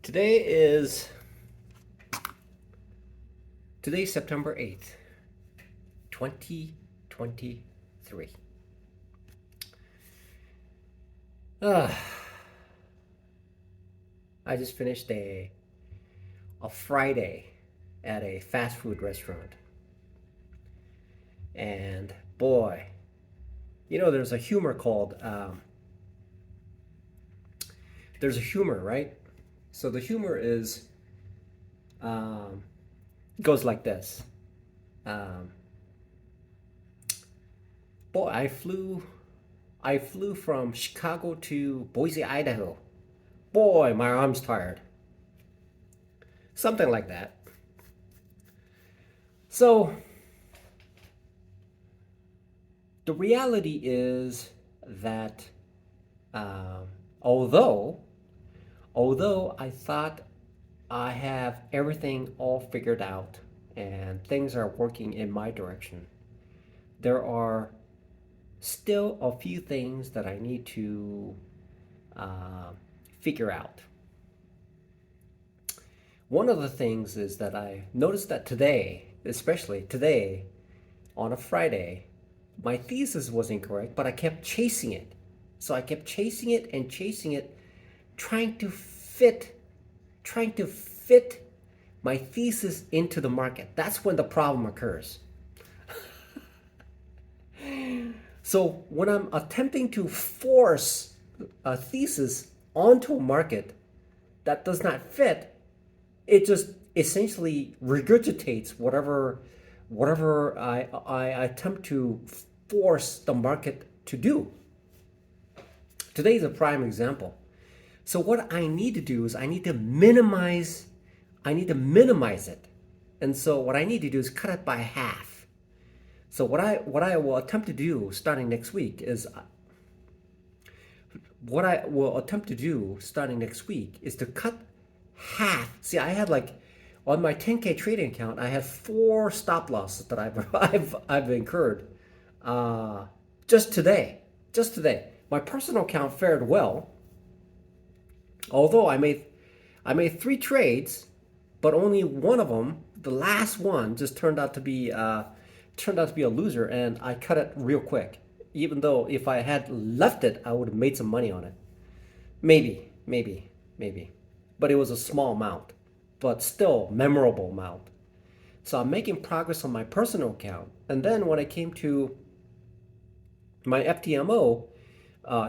Today is today's September 8th, 2023. Uh, I just finished a Friday at a fast food restaurant. And boy, there's a humor called there's a humor, right? So the humor is um, goes like this. Um, boy, I flew from Chicago to Boise, Idaho. Boy, my arm's tired. Something like that. So the reality is that um, although although I thought I have everything all figured out and things are working in my direction, there are still a few things that I need to uh, figure out. One of the things is that I noticed that today, especially today on a Friday, my thesis was incorrect, but I kept chasing it. So I kept chasing it and chasing it, trying to fit, trying to fit my thesis into the market. That's when the problem occurs. So when I'm attempting to force a thesis onto a market that does not fit, it just essentially regurgitates whatever I attempt to force the market to do. Today is a prime example. So what I need to do is I need to minimize it. And so what I need to do is cut it by half. So what I will attempt to do starting next week is to cut half. See, I had like on my 10K trading account, I had four stop losses that I've incurred uh, just today. Just today, my personal account fared well, although I made three trades, but only one of them, the last one, just turned out to be a loser, and I cut it real quick. Even though if I had left it, I would have made some money on it. Maybe. But it was a small amount, but still memorable amount. So I'm making progress on my personal account. And then when I came to my FTMO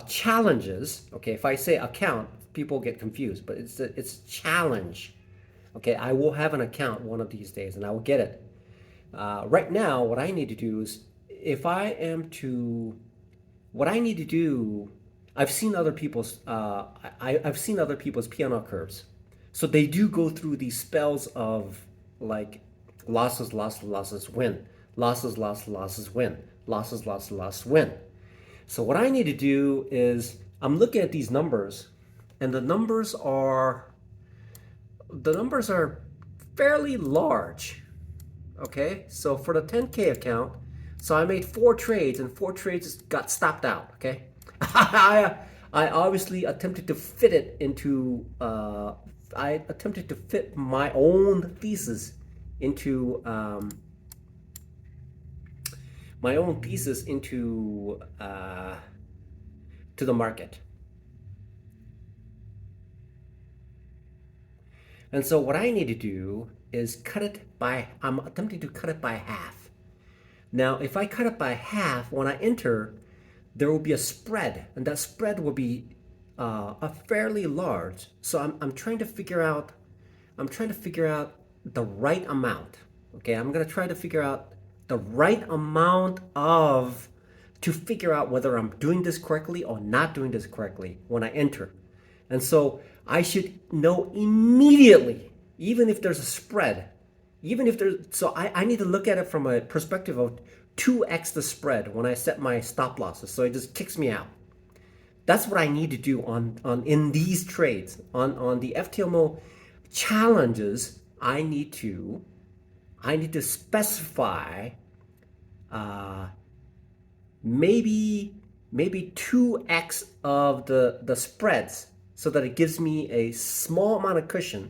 challenges, okay, if I say account, people get confused, but it's challenge. Okay, I will have an account one of these days, and I will get it. Right now, what I need to do is, if I am to, what I need to do, I've seen other people's, I've seen other people's P&L curves. So they do go through these spells of like losses, win, losses, win, losses, win. So what I need to do is, I'm looking at these numbers, and the numbers are fairly large. Okay, so for the 10K account, so I made four trades, and four trades got stopped out. Okay, I obviously attempted to fit it into. I attempted to fit my own thesis into to the market. And so what I need to do is I'm attempting to cut it by half. Now, if I cut it by half, when I enter, there will be a spread, and that spread will be a fairly large. So I'm trying to figure out the right amount. Okay, I'm gonna try to figure out the right amount of to figure out whether I'm doing this correctly or not doing this correctly when I enter. And so I should know immediately, even if there's a spread, so I need to look at it from a perspective of 2x the spread when I set my stop losses. So it just kicks me out. That's what I need to do on in these trades. On the FTMO challenges, I need to specify uh, maybe 2x of the spreads. so that it gives me a small amount of cushion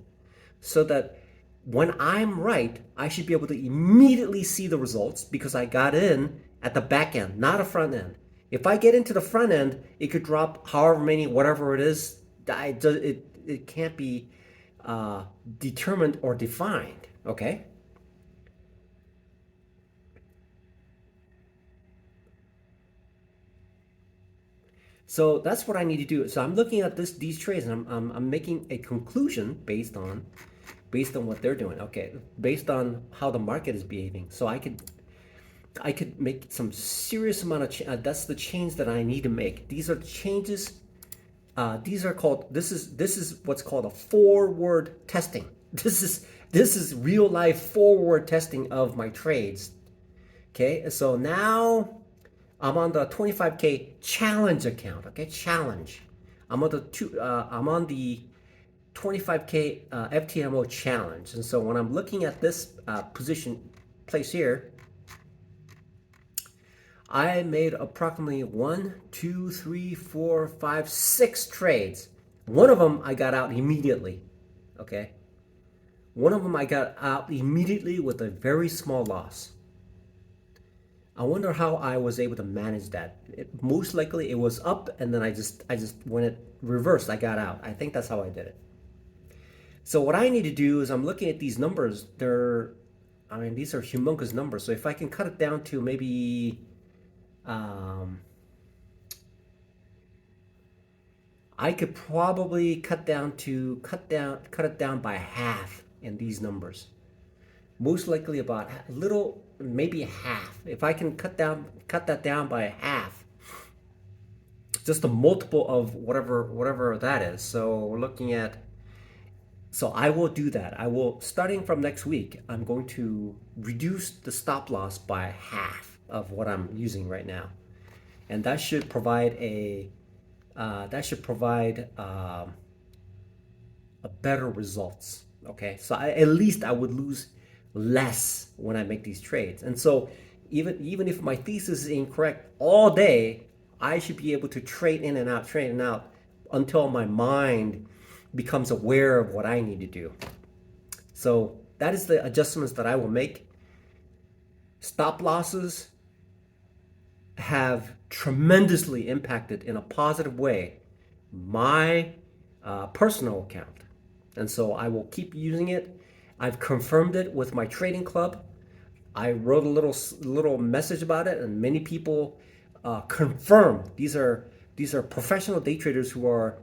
so that when I'm right, I should be able to immediately see the results because I got in at the back end, not a front end. If I get into the front end, it could drop however many, whatever it is. It can't be determined or defined. Okay. So that's what I need to do. So I'm looking at these trades and I'm making a conclusion based on what they're doing. Okay, based on how the market is behaving. So I could make some serious amount of that's the change that I need to make. These are changes. These are called. This is what's called a forward testing. This is real life forward testing of my trades. Okay, so now I'm on the 25K challenge account. Okay, challenge. I'm on the 25K FTMO challenge, and so when I'm looking at this position place here, I made approximately 6 trades. One of them I got out immediately. Okay, one of them I got out immediately with a very small loss. I wonder how I was able to manage that. Most likely it was up and then I just when it reversed, I got out. I think that's how I did it. So what I need to do is I'm looking at these numbers. These are humongous numbers. So if I can cut it down to maybe I could probably cut it down by half in these numbers. Most likely about a little, maybe half. If I can cut that down by half, just a multiple of whatever that is. So we're looking at. So I will do that. I will, starting from next week, I'm going to reduce the stop loss by half of what I'm using right now, and that should provide a better results. Okay, so at least I would lose less when I make these trades. And so even if my thesis is incorrect all day, I should be able to trade in and out until my mind becomes aware of what I need to do. So that is the adjustments that I will make. Stop losses have tremendously impacted in a positive way my personal account. And so I will keep using it. I've confirmed it with my trading club. I wrote a little message about it, and many people confirm. These are professional day traders who are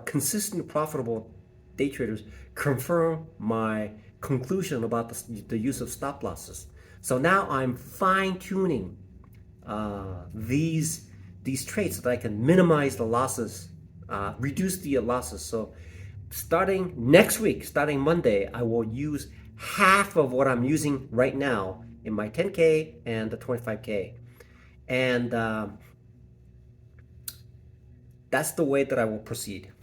consistent, profitable day traders. Confirm my conclusion about the use of stop losses. So now I'm fine tuning these trades so that I can minimize the losses, reduce the losses. So starting next week, starting Monday, I will use half of what I'm using right now in my 10K and the 25K. And that's the way that I will proceed.